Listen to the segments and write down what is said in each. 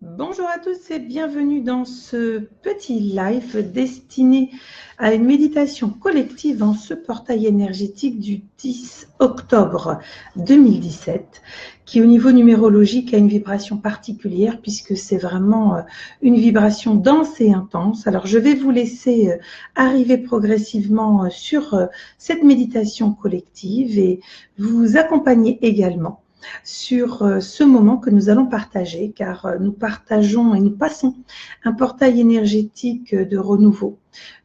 Bonjour à tous et bienvenue dans ce petit live destiné à une méditation collective en ce portail énergétique du 10 octobre 2017 qui au niveau numérologique a une vibration particulière puisque c'est vraiment une vibration dense et intense. Alors je vais vous laisser arriver progressivement sur cette méditation collective et vous accompagner également sur ce moment que nous allons partager, car nous partageons et nous passons un portail énergétique de renouveau.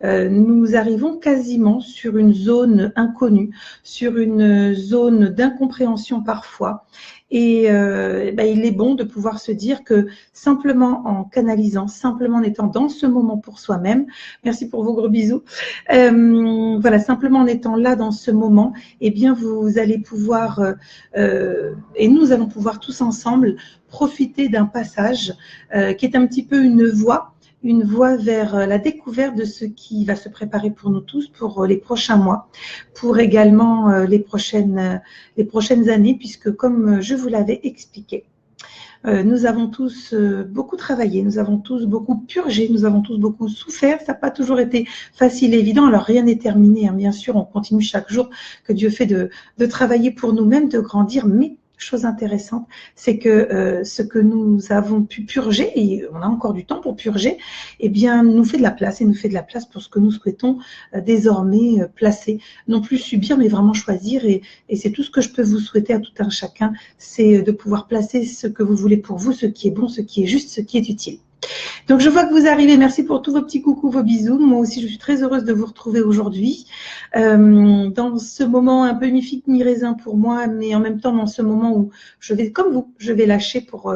Nous arrivons quasiment sur une zone inconnue, sur une zone d'incompréhension parfois. Et il est bon de pouvoir se dire que simplement en canalisant, simplement en étant dans ce moment pour soi-même, merci pour vos gros bisous, voilà, simplement en étant là dans ce moment, eh bien vous allez pouvoir, et nous allons pouvoir tous ensemble profiter d'un passage qui est un petit peu une voie vers la découverte de ce qui va se préparer pour nous tous pour les prochains mois, pour également les prochaines années, puisque comme je vous l'avais expliqué, nous avons tous beaucoup travaillé, nous avons tous beaucoup purgé, nous avons tous beaucoup souffert. Ça n'a pas toujours été facile et évident. Alors rien n'est terminé, hein. Bien sûr, on continue chaque jour que Dieu fait de travailler pour nous-mêmes, de grandir, mais chose intéressante, c'est que ce que nous avons pu purger, et on a encore du temps pour purger, eh bien, nous fait de la place, et nous fait de la place pour ce que nous souhaitons désormais placer. Non plus subir, mais vraiment choisir, et c'est tout ce que je peux vous souhaiter à tout un chacun, c'est de pouvoir placer ce que vous voulez pour vous, ce qui est bon, ce qui est juste, ce qui est utile. Donc, je vois que vous arrivez. Merci pour tous vos petits coucous, vos bisous. Moi aussi, je suis très heureuse de vous retrouver aujourd'hui dans ce moment un peu mi-raisin pour moi, mais en même temps dans ce moment où je vais, comme vous, je vais lâcher pour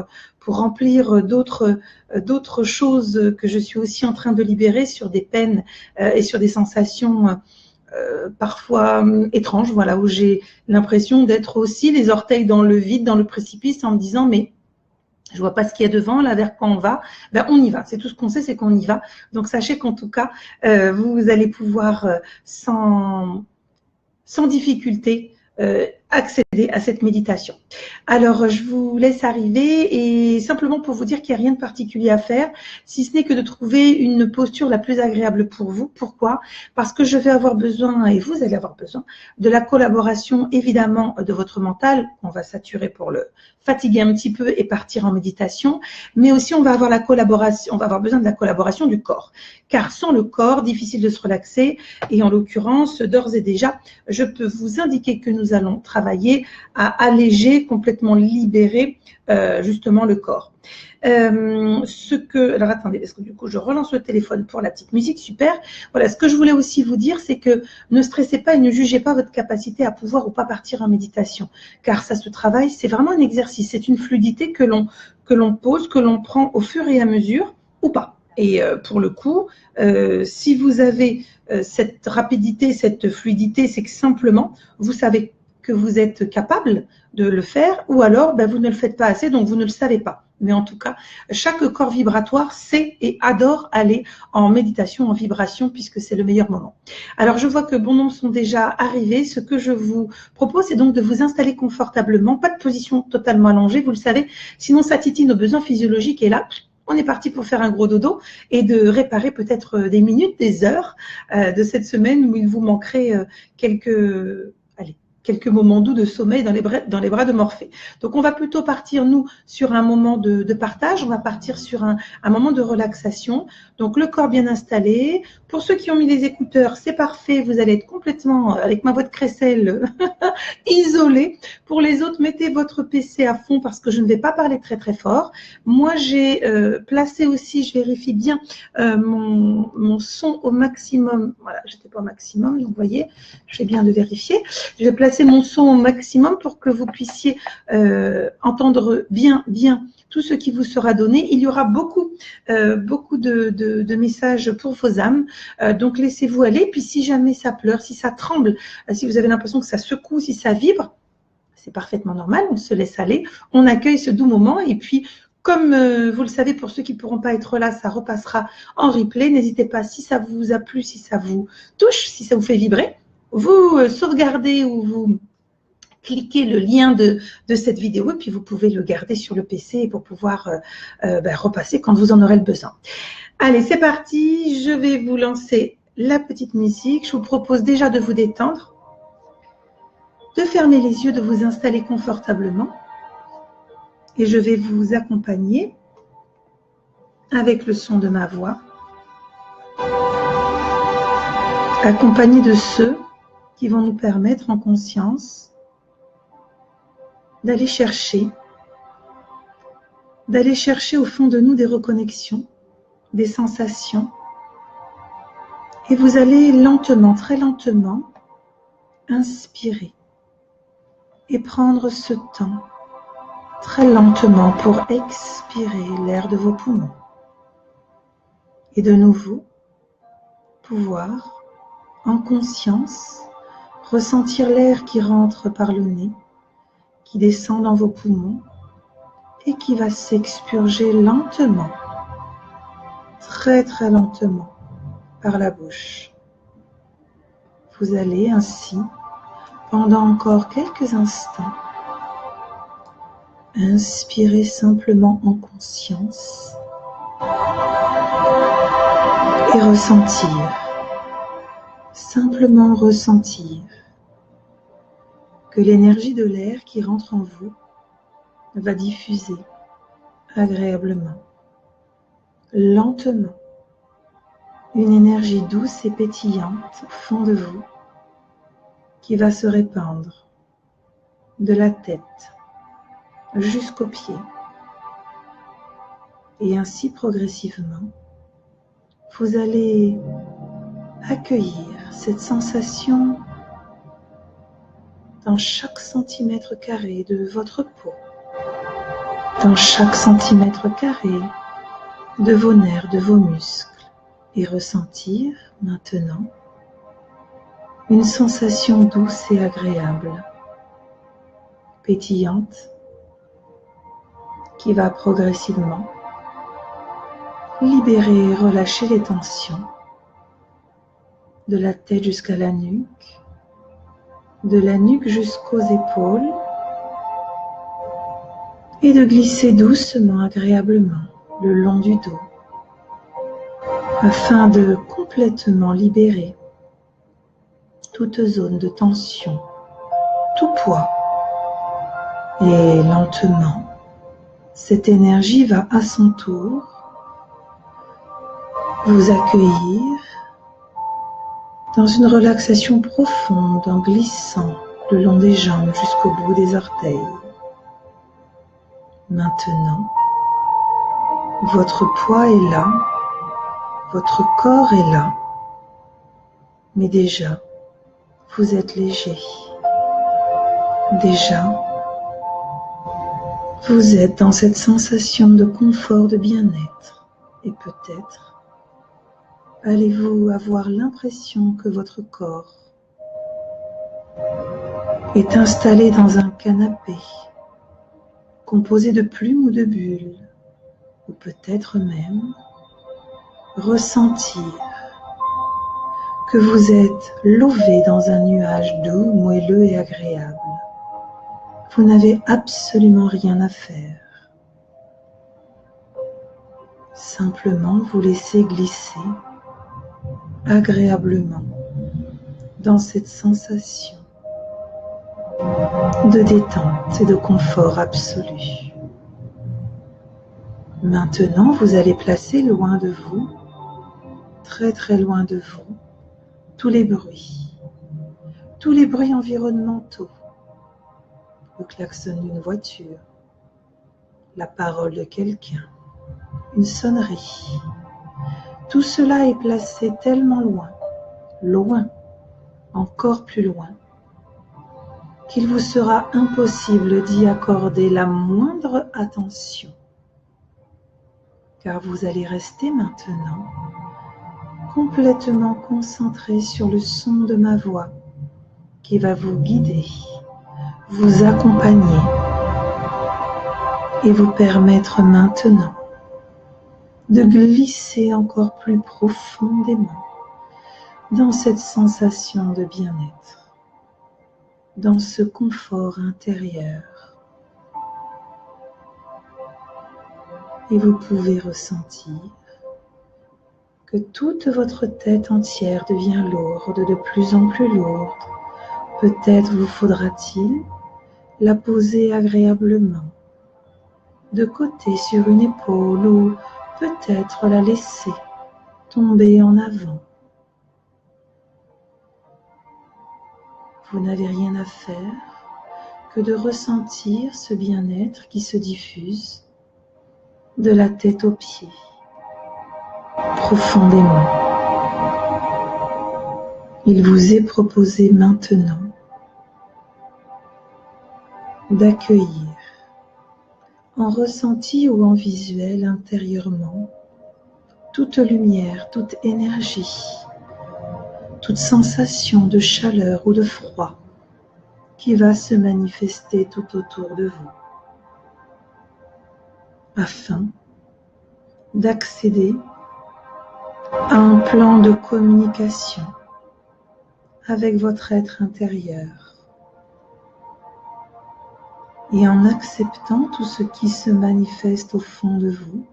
remplir d'autres choses que je suis aussi en train de libérer sur des peines et sur des sensations parfois étranges, voilà, où j'ai l'impression d'être aussi les orteils dans le vide, dans le précipice, en me disant mais je vois pas ce qu'il y a devant, là, vers quoi on va. Ben, on y va. C'est tout ce qu'on sait, c'est qu'on y va. Donc, sachez qu'en tout cas, vous allez pouvoir, sans difficulté, accéder à cette méditation. Alors, je vous laisse arriver et simplement pour vous dire qu'il n'y a rien de particulier à faire, si ce n'est que de trouver une posture la plus agréable pour vous. Pourquoi? Parce que je vais avoir besoin, et vous allez avoir besoin, de la collaboration, évidemment, de votre mental. On va saturer pour le fatiguer un petit peu et partir en méditation, mais aussi on va avoir besoin de la collaboration du corps. Car sans le corps, difficile de se relaxer, et en l'occurrence, d'ores et déjà, je peux vous indiquer que nous allons travailler à alléger, complètement libérer justement le corps. Alors attendez, parce que du coup je relance le téléphone pour la petite musique, super. Voilà, ce que je voulais aussi vous dire, c'est que ne stressez pas et ne jugez pas votre capacité à pouvoir ou pas partir en méditation, car ça se travaille, c'est vraiment un exercice, c'est une fluidité que l'on pose, que l'on prend au fur et à mesure ou pas. Et pour le coup, si vous avez cette rapidité, cette fluidité, c'est que simplement, vous savez que vous êtes capable de le faire, ou alors vous ne le faites pas assez, donc vous ne le savez pas. Mais en tout cas, chaque corps vibratoire sait et adore aller en méditation, en vibration, puisque c'est le meilleur moment. Alors, je vois que bon nombre sont déjà arrivés. Ce que je vous propose, c'est donc de vous installer confortablement, pas de position totalement allongée, vous le savez, sinon ça titille nos besoins physiologiques, et là, on est parti pour faire un gros dodo et de réparer peut-être des minutes, des heures de cette semaine où il vous manquerait quelques moments doux de sommeil dans les bras de Morphée. Donc, on va plutôt partir, nous, sur un moment de partage. On va partir sur un moment de relaxation. Donc, le corps bien installé. Pour ceux qui ont mis les écouteurs, c'est parfait. Vous allez être complètement, avec ma voix de crécelle, isolé. Pour les autres, mettez votre PC à fond parce que je ne vais pas parler très, très fort. Moi, j'ai placé aussi, je vérifie bien, mon son au maximum. Voilà, j'étais pas au maximum, vous voyez. Je vais bien de vérifier. Je vais placer mon son au maximum pour que vous puissiez entendre bien tout ce qui vous sera donné. Il y aura beaucoup de messages pour vos âmes. Donc, laissez-vous aller. Puis, si jamais ça pleure, si ça tremble, si vous avez l'impression que ça secoue, si ça vibre, c'est parfaitement normal. On se laisse aller. On accueille ce doux moment. Et puis, comme vous le savez, pour ceux qui ne pourront pas être là, ça repassera en replay. N'hésitez pas, si ça vous a plu, si ça vous touche, si ça vous fait vibrer, vous sauvegardez ou vous cliquez le lien de cette vidéo et puis vous pouvez le garder sur le PC pour pouvoir repasser quand vous en aurez le besoin. Allez, c'est parti. Je vais vous lancer la petite musique. Je vous propose déjà de vous détendre, de fermer les yeux, de vous installer confortablement. Et je vais vous accompagner avec le son de ma voix, accompagné de ceux qui vont nous permettre en conscience d'aller chercher au fond de nous des reconnexions, des sensations. Et vous allez lentement, très lentement, inspirer et prendre ce temps très lentement pour expirer l'air de vos poumons. Et de nouveau, pouvoir, en conscience, ressentir l'air qui rentre par le nez, qui descend dans vos poumons et qui va s'expurger lentement, très très lentement, par la bouche. Vous allez ainsi, pendant encore quelques instants, inspirer simplement en conscience et ressentir, simplement ressentir que l'énergie de l'air qui rentre en vous va diffuser agréablement, lentement, une énergie douce et pétillante au fond de vous qui va se répandre de la tête jusqu'aux pieds. Et ainsi progressivement, vous allez accueillir cette sensation dans chaque centimètre carré de votre peau, dans chaque centimètre carré de vos nerfs, de vos muscles, et ressentir maintenant une sensation douce et agréable, pétillante, qui va progressivement libérer et relâcher les tensions de la tête jusqu'à la nuque, de la nuque jusqu'aux épaules et de glisser doucement, agréablement le long du dos afin de complètement libérer toute zone de tension, tout poids. Et lentement, cette énergie va à son tour vous accueillir dans une relaxation profonde en glissant le long des jambes jusqu'au bout des orteils. Maintenant, votre poids est là, votre corps est là, mais déjà, vous êtes léger. Déjà, vous êtes dans cette sensation de confort, de bien-être. Et peut-être allez-vous avoir l'impression que votre corps est installé dans un canapé composé de plumes ou de bulles, ou peut-être même ressentir que vous êtes lové dans un nuage doux, moelleux et agréable. Vous n'avez absolument rien à faire. Simplement vous laissez glisser agréablement dans cette sensation de détente et de confort absolu. Maintenant, vous allez placer loin de vous, très très loin de vous, tous les bruits environnementaux, le klaxon d'une voiture, la parole de quelqu'un, une sonnerie. Tout cela est placé tellement loin, loin, encore plus loin, qu'il vous sera impossible d'y accorder la moindre attention, car vous allez rester maintenant complètement concentré sur le son de ma voix qui va vous guider, vous accompagner et vous permettre maintenant de glisser encore plus profondément dans cette sensation de bien-être. dans ce confort intérieur. Et vous pouvez ressentir que toute votre tête entière devient lourde, de plus en plus lourde. Peut-être vous faudra-t-il la poser agréablement de côté sur une épaule ou peut-être la laisser tomber en avant. Vous n'avez rien à faire que de ressentir ce bien-être qui se diffuse de la tête aux pieds, profondément. Il vous est proposé maintenant d'accueillir en ressenti ou en visuel intérieurement toute lumière, toute énergie, toute sensation de chaleur ou de froid qui va se manifester tout autour de vous, afin d'accéder à un plan de communication avec votre être intérieur. Et en acceptant tout ce qui se manifeste au fond de vous,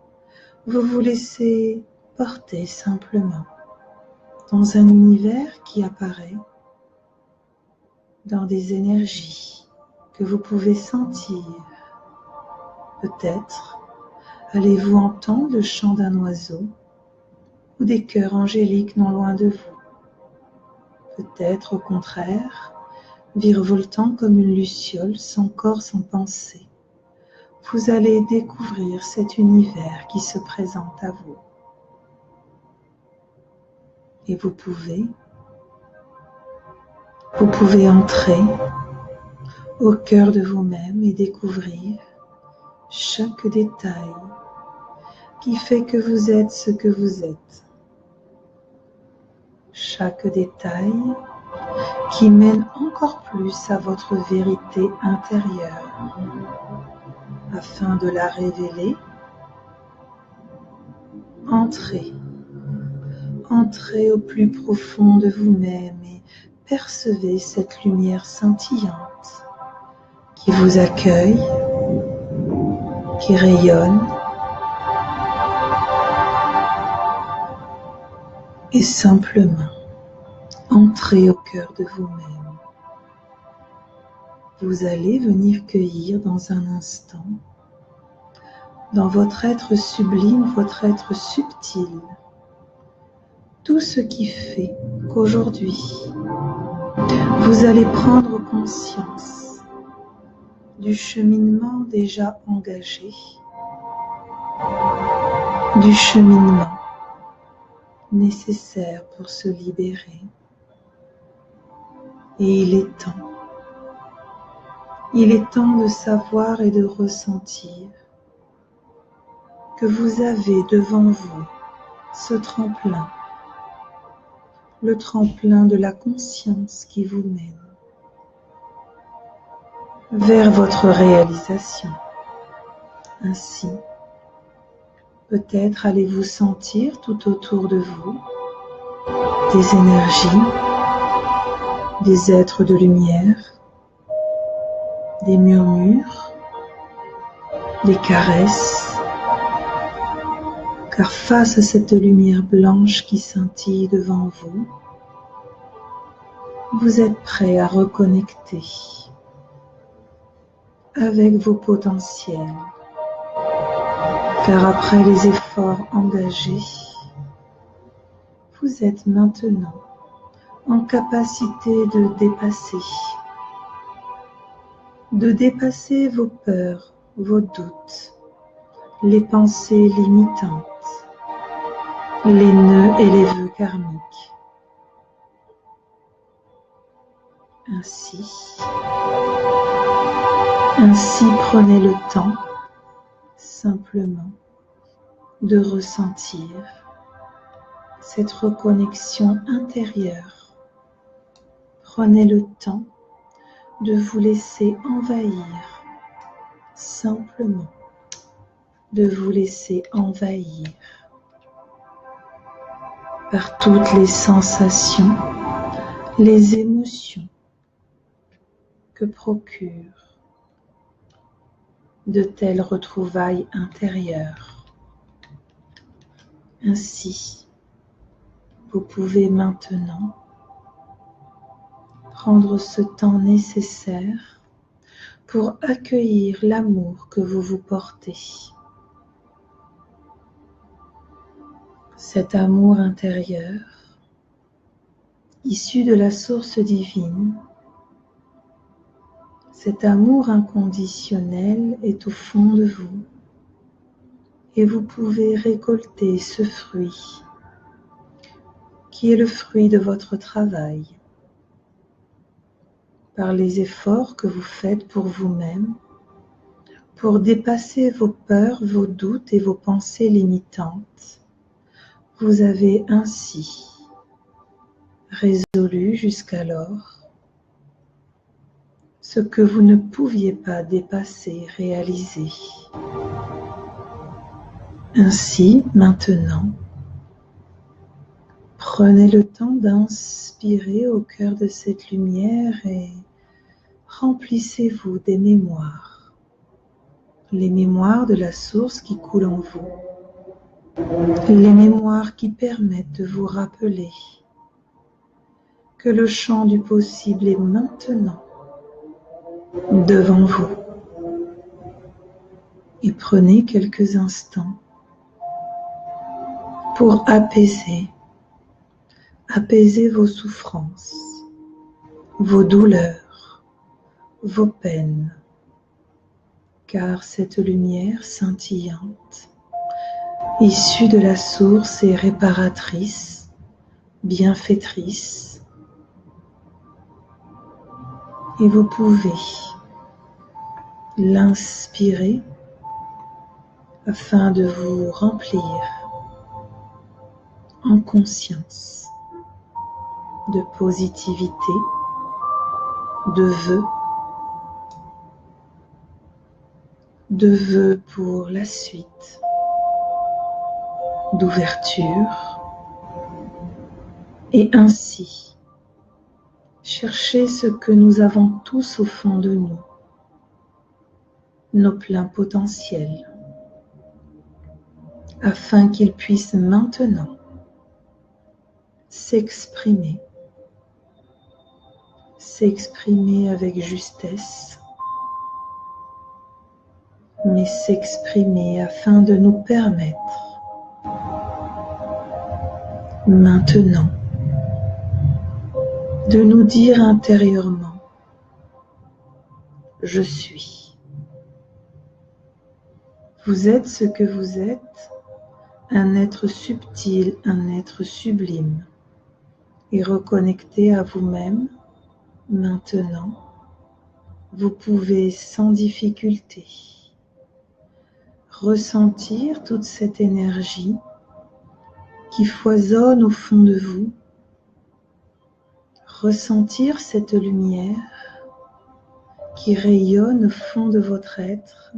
vous vous laissez porter simplement dans un univers qui apparaît, dans des énergies que vous pouvez sentir. Peut-être allez-vous entendre le chant d'un oiseau ou des chœurs angéliques non loin de vous. Peut-être au contraire, virevoltant comme une luciole, sans corps, sans pensée, vous allez découvrir cet univers qui se présente à vous. Et vous pouvez entrer au cœur de vous-même et découvrir chaque détail qui fait que vous êtes ce que vous êtes. Chaque détail qui mène encore plus à votre vérité intérieure. Afin de la révéler, entrez au plus profond de vous-même et percevez cette lumière scintillante qui vous accueille, qui rayonne et simplement entrez au cœur de vous-même. Vous allez venir cueillir dans un instant, dans votre être sublime, votre être subtil, tout ce qui fait qu'aujourd'hui, vous allez prendre conscience du cheminement déjà engagé, du cheminement nécessaire pour se libérer. Et il est temps de savoir et de ressentir que vous avez devant vous ce tremplin, le tremplin de la conscience qui vous mène vers votre réalisation. Ainsi, peut-être allez-vous sentir tout autour de vous des énergies, des êtres de lumière, des murmures, des caresses, car face à cette lumière blanche qui scintille devant vous, vous êtes prêt à reconnecter avec vos potentiels, car après les efforts engagés, vous êtes maintenant en capacité de dépasser vos peurs, vos doutes, les pensées limitantes, les nœuds et les vœux karmiques. Ainsi prenez le temps simplement de ressentir cette reconnexion intérieure. Prenez le temps de vous laisser envahir, simplement de vous laisser envahir par toutes les sensations, les émotions que procurent de telles retrouvailles intérieures. Ainsi, vous pouvez maintenant prendre ce temps nécessaire pour accueillir l'amour que vous vous portez. Cet amour intérieur, issu de la source divine, cet amour inconditionnel est au fond de vous et vous pouvez récolter ce fruit qui est le fruit de votre travail par les efforts que vous faites pour vous-même, pour dépasser vos peurs, vos doutes et vos pensées limitantes. Vous avez ainsi résolu jusqu'alors ce que vous ne pouviez pas dépasser, réaliser. Ainsi, maintenant, prenez le temps d'inspirer au cœur de cette lumière et remplissez-vous des mémoires, les mémoires de la source qui coule en vous, les mémoires qui permettent de vous rappeler que le champ du possible est maintenant devant vous. Et prenez quelques instants pour apaiser vos souffrances, vos douleurs, vos peines, car cette lumière scintillante, issue de la source est réparatrice, bienfaitrice, et vous pouvez l'inspirer afin de vous remplir en conscience de positivité, de vœux pour la suite, d'ouverture, et ainsi chercher ce que nous avons tous au fond de nous, nos pleins potentiels, afin qu'ils puissent maintenant s'exprimer avec justesse, mais s'exprimer afin de nous permettre maintenant de nous dire intérieurement: je suis. Vous êtes ce que vous êtes, un être subtil, un être sublime, et reconnecté à vous-même. Maintenant, vous pouvez sans difficulté ressentir toute cette énergie qui foisonne au fond de vous, ressentir cette lumière qui rayonne au fond de votre être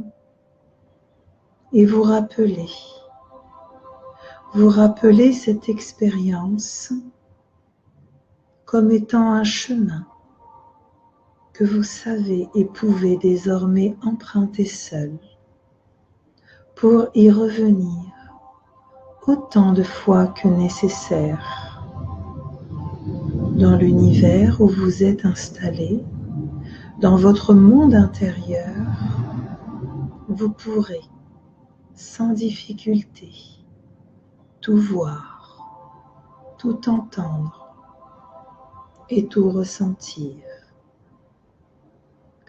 et vous rappeler cette expérience comme étant un chemin que vous savez et pouvez désormais emprunter seul pour y revenir autant de fois que nécessaire. Dans l'univers où vous êtes installé, dans votre monde intérieur, vous pourrez sans difficulté tout voir, tout entendre et tout ressentir.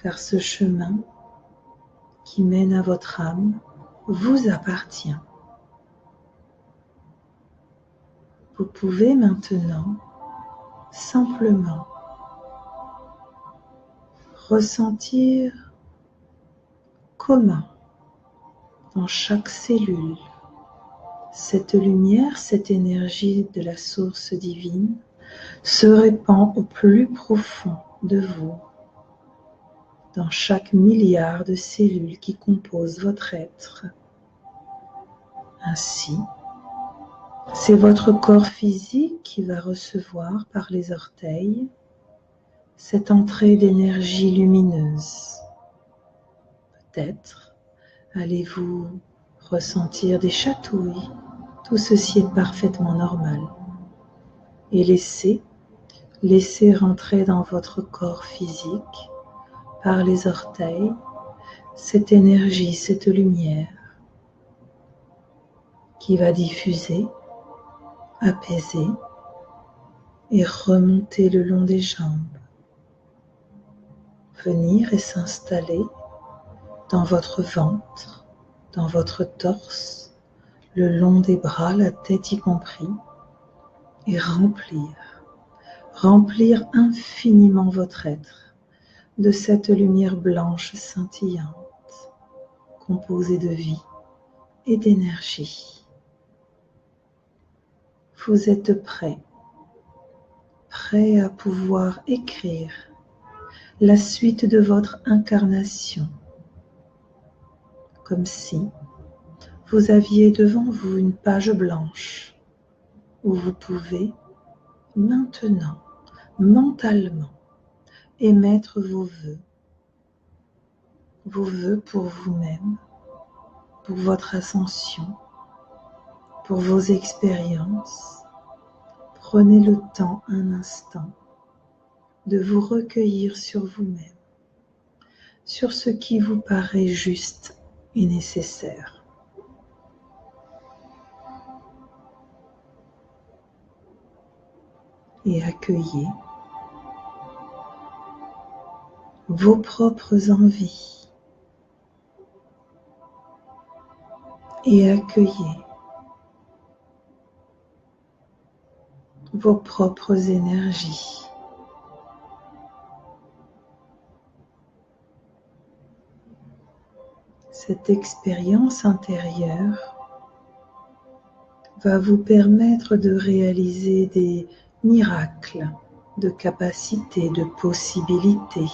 Car ce chemin qui mène à votre âme vous appartient. Vous pouvez maintenant simplement ressentir comment dans chaque cellule cette lumière, cette énergie de la source divine se répand au plus profond de vous, dans chaque milliard de cellules qui composent votre être. Ainsi, c'est votre corps physique qui va recevoir par les orteils cette entrée d'énergie lumineuse. Peut-être allez-vous ressentir des chatouilles. Tout ceci est parfaitement normal. Et laissez rentrer dans votre corps physique par les orteils cette énergie, cette lumière qui va diffuser, apaiser et remonter le long des jambes. Venir et s'installer dans votre ventre, dans votre torse, le long des bras, la tête y compris, et remplir infiniment votre être de cette lumière blanche scintillante, composée de vie et d'énergie. Vous êtes prêt à pouvoir écrire la suite de votre incarnation, comme si vous aviez devant vous une page blanche où vous pouvez maintenant, mentalement, émettre vos vœux pour vous-même, pour votre ascension, pour vos expériences. Prenez le temps un instant de vous recueillir sur vous-même, sur ce qui vous paraît juste et nécessaire. Et accueillez vos propres envies et accueillez vos propres énergies. Cette expérience intérieure va vous permettre de réaliser des miracles de capacités, de possibilités.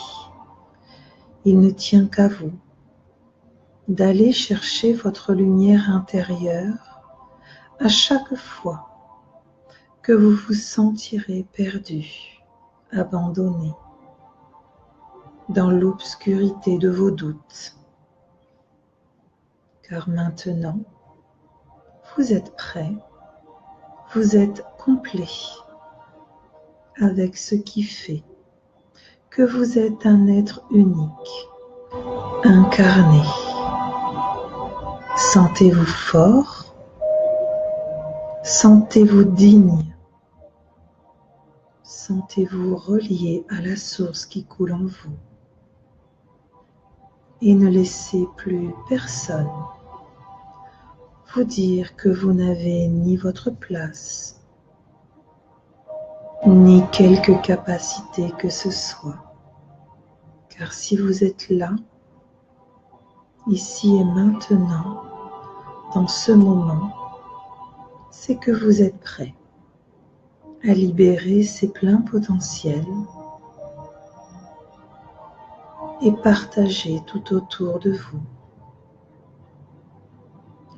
Il ne tient qu'à vous d'aller chercher votre lumière intérieure à chaque fois que vous vous sentirez perdu, abandonné, dans l'obscurité de vos doutes. Car maintenant, vous êtes prêt, vous êtes complet avec ce qui fait que vous êtes un être unique, incarné. Sentez-vous fort, sentez-vous digne, sentez-vous relié à la source qui coule en vous. Et ne laissez plus personne vous dire que vous n'avez ni votre place, ni quelque capacité que ce soit. Car si vous êtes là, ici et maintenant, dans ce moment, c'est que vous êtes prêt à libérer ces pleins potentiels et partager tout autour de vous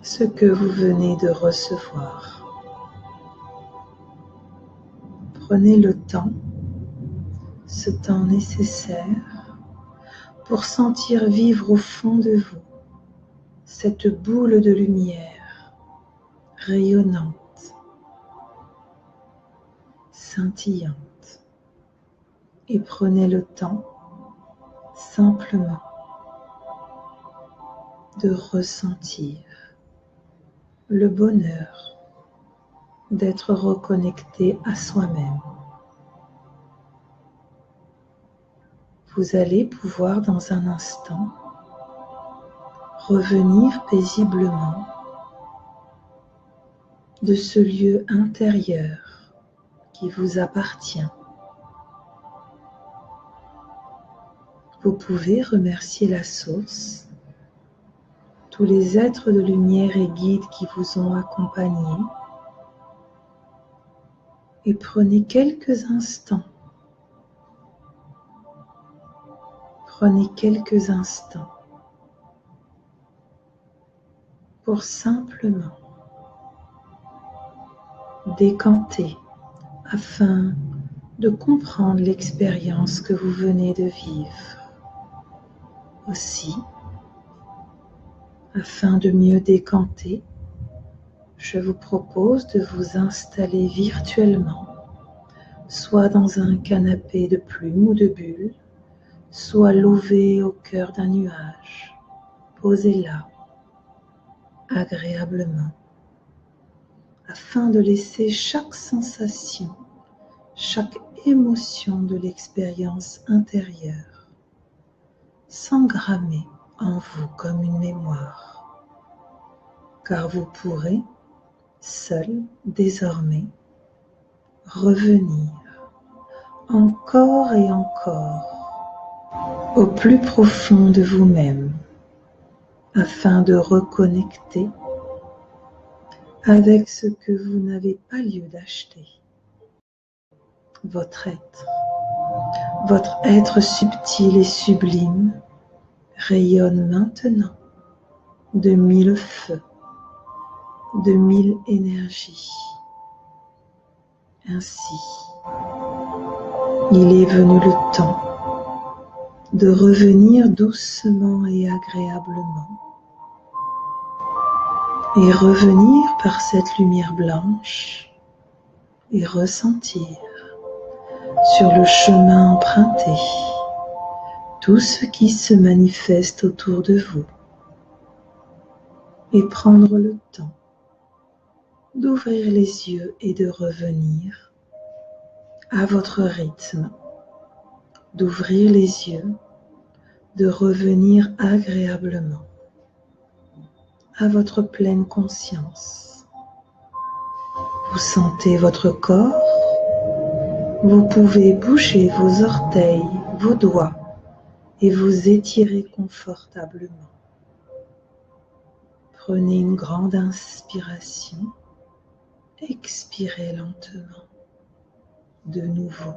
ce que vous venez de recevoir. Prenez le temps, ce temps nécessaire pour sentir vivre au fond de vous cette boule de lumière rayonnante, scintillante, et prenez le temps simplement de ressentir le bonheur d'être reconnecté à soi-même. Vous allez pouvoir dans un instant revenir paisiblement de ce lieu intérieur qui vous appartient. Vous pouvez remercier la source, tous les êtres de lumière et guides qui vous ont accompagné, et prenez quelques instants pour simplement décanter afin de comprendre l'expérience que vous venez de vivre. Aussi, afin de mieux décanter, je vous propose de vous installer virtuellement, soit dans un canapé de plumes ou de bulles, soit lové au cœur d'un nuage. Posez là, agréablement, afin de laisser chaque sensation, chaque émotion de l'expérience intérieure s'engrammer en vous comme une mémoire, car vous pourrez, seul désormais, revenir encore et encore au plus profond de vous-même afin de reconnecter avec ce que vous n'avez pas lieu d'acheter. Votre être subtil et sublime rayonne maintenant de 1000 feux, de 1000 énergies. Ainsi, il est venu le temps de revenir doucement et agréablement et revenir par cette lumière blanche et ressentir sur le chemin emprunté tout ce qui se manifeste autour de vous et prendre le temps d'ouvrir les yeux et de revenir à votre rythme, d'ouvrir les yeux, de revenir agréablement à votre pleine conscience. Vous sentez votre corps, vous pouvez bouger vos orteils, vos doigts et vous étirer confortablement. Prenez une grande inspiration, expirez lentement. De nouveau,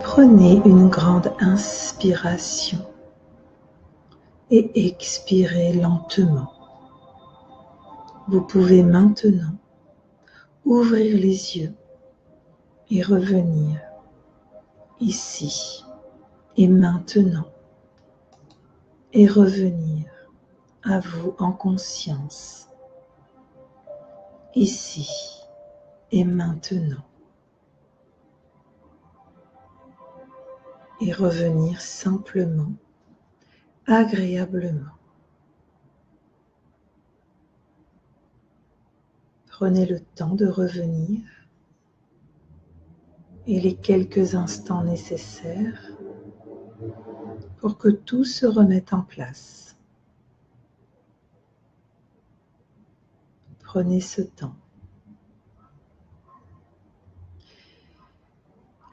prenez une grande inspiration et expirez lentement. Vous pouvez maintenant ouvrir les yeux et revenir ici et maintenant et revenir à vous en conscience, ici et maintenant, et revenir simplement, agréablement. Prenez le temps de revenir et les quelques instants nécessaires pour que tout se remette en place. Prenez ce temps.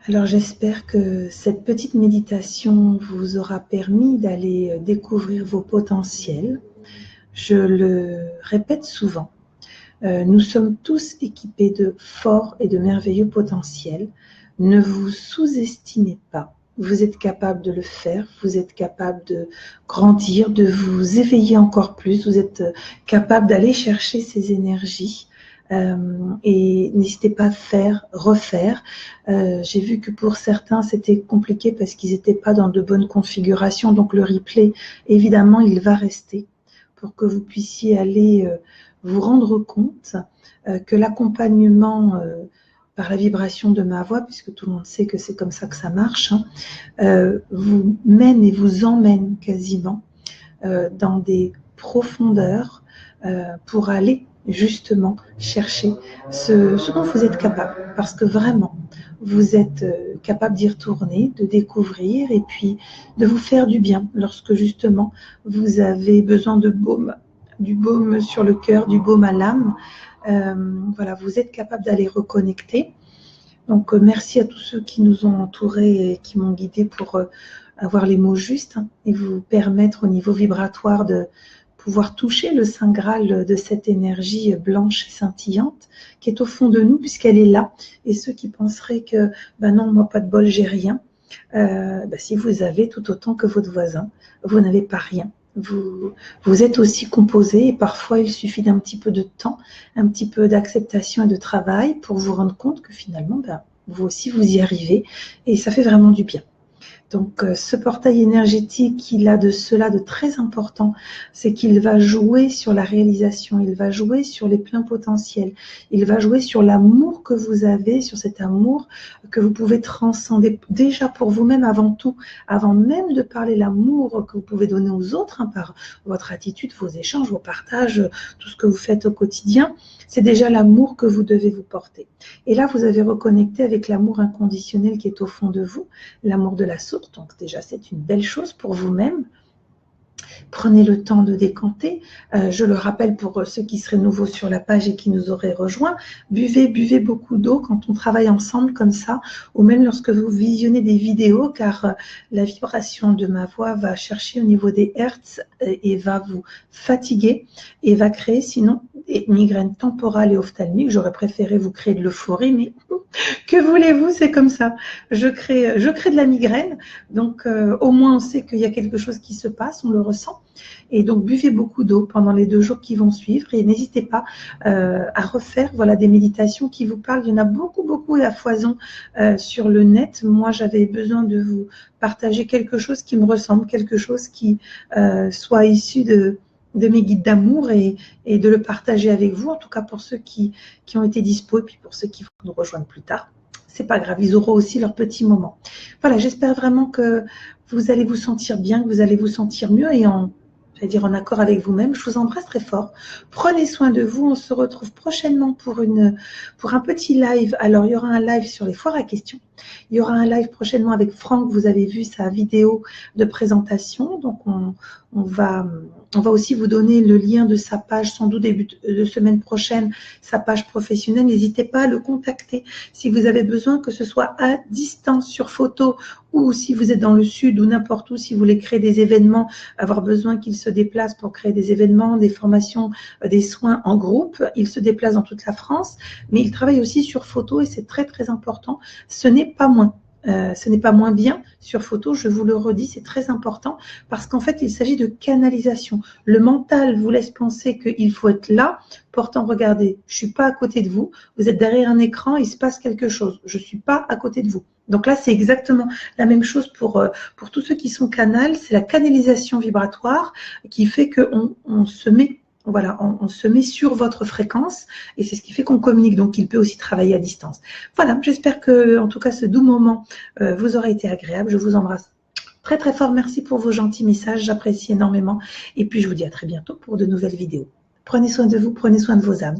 Alors j'espère que cette petite méditation vous aura permis d'aller découvrir vos potentiels. Je le répète souvent, nous sommes tous équipés de forts et de merveilleux potentiels. Ne vous sous-estimez pas. Vous êtes capable de le faire, vous êtes capable de grandir, de vous éveiller encore plus, vous êtes capable d'aller chercher ces énergies. Et n'hésitez pas à faire, refaire. J'ai vu que pour certains c'était compliqué parce qu'ils n'étaient pas dans de bonnes configurations, donc le replay, évidemment, il va rester pour que vous puissiez aller vous rendre compte que l'accompagnement par la vibration de ma voix, puisque tout le monde sait que c'est comme ça que ça marche, vous mène et vous emmène quasiment dans des profondeurs pour aller justement chercher ce dont vous êtes capable, parce que vraiment vous êtes capable d'y retourner, de découvrir et puis de vous faire du bien lorsque justement vous avez besoin de baume, du baume sur le cœur, du baume à l'âme. Voilà, vous êtes capable d'aller reconnecter. Donc merci à tous ceux qui nous ont entourés et qui m'ont guidé pour avoir les mots justes et vous permettre au niveau vibratoire de pouvoir toucher le Saint Graal de cette énergie blanche et scintillante qui est au fond de nous puisqu'elle est là. Et ceux qui penseraient que ben non, moi pas de bol, j'ai rien, si vous avez tout autant que votre voisin, vous n'avez pas rien. Vous êtes aussi composé et parfois il suffit d'un petit peu de temps, un petit peu d'acceptation et de travail pour vous rendre compte que finalement vous aussi vous y arrivez et ça fait vraiment du bien. Donc, ce portail énergétique, il a de cela de très important, c'est qu'il va jouer sur la réalisation, il va jouer sur les pleins potentiels, il va jouer sur l'amour que vous avez, sur cet amour que vous pouvez transcender déjà pour vous-même avant tout, avant même de parler l'amour que vous pouvez donner aux autres, hein, par votre attitude, vos échanges, vos partages, tout ce que vous faites au quotidien, c'est déjà l'amour que vous devez vous porter. Et là, vous avez reconnecté avec l'amour inconditionnel qui est au fond de vous, l'amour de la source. Donc déjà, c'est une belle chose pour vous-même. Prenez le temps de décanter. Je le rappelle pour ceux qui seraient nouveaux sur la page et qui nous auraient rejoints, buvez beaucoup d'eau quand on travaille ensemble comme ça, ou même lorsque vous visionnez des vidéos, car la vibration de ma voix va chercher au niveau des hertz et va vous fatiguer et va créer sinon des migraines temporales et ophtalmiques. J'aurais préféré vous créer de l'euphorie, mais que voulez-vous, c'est comme ça. Je crée de la migraine, donc au moins on sait qu'il y a quelque chose qui se passe, on le ressent. Et donc buvez beaucoup d'eau pendant les 2 jours qui vont suivre et n'hésitez pas à refaire des méditations qui vous parlent. Il y en a beaucoup à foison sur le net. Moi, j'avais besoin de vous partager quelque chose qui me ressemble, quelque chose qui soit issu de mes guides d'amour et de le partager avec vous, en tout cas pour ceux qui ont été dispo et puis pour ceux qui vont nous rejoindre plus tard. C'est pas grave, ils auront aussi leur petit moment. Voilà, j'espère vraiment que vous allez vous sentir bien, que vous allez vous sentir mieux et en accord avec vous-même. Je vous embrasse très fort. Prenez soin de vous. On se retrouve prochainement pour un petit live. Alors, il y aura un live sur les foires à questions. Il y aura un live prochainement avec Franck. Vous avez vu sa vidéo de présentation. Donc, on va aussi vous donner le lien de sa page, sans doute début de semaine prochaine, sa page professionnelle. N'hésitez pas à le contacter si vous avez besoin, que ce soit à distance sur photo ou si vous êtes dans le sud ou n'importe où, si vous voulez créer des événements, avoir besoin qu'il se déplace pour créer des événements, des formations, des soins en groupe. Il se déplace dans toute la France, mais il travaille aussi sur photo et c'est très important. Ce n'est pas moins. Ce n'est pas moins bien sur photo, je vous le redis, c'est très important parce qu'en fait, il s'agit de canalisation. Le mental vous laisse penser qu'il faut être là. Pourtant, regardez, je ne suis pas à côté de vous. Vous êtes derrière un écran, il se passe quelque chose. Je ne suis pas à côté de vous. Donc là, c'est exactement la même chose pour tous ceux qui sont canals. C'est la canalisation vibratoire qui fait qu'on se met on se met sur votre fréquence et c'est ce qui fait qu'on communique. Donc, il peut aussi travailler à distance. Voilà, j'espère que, en tout cas, ce doux moment vous aura été agréable. Je vous embrasse très fort. Merci pour vos gentils messages. J'apprécie énormément. Et puis, je vous dis à très bientôt pour de nouvelles vidéos. Prenez soin de vous, prenez soin de vos âmes.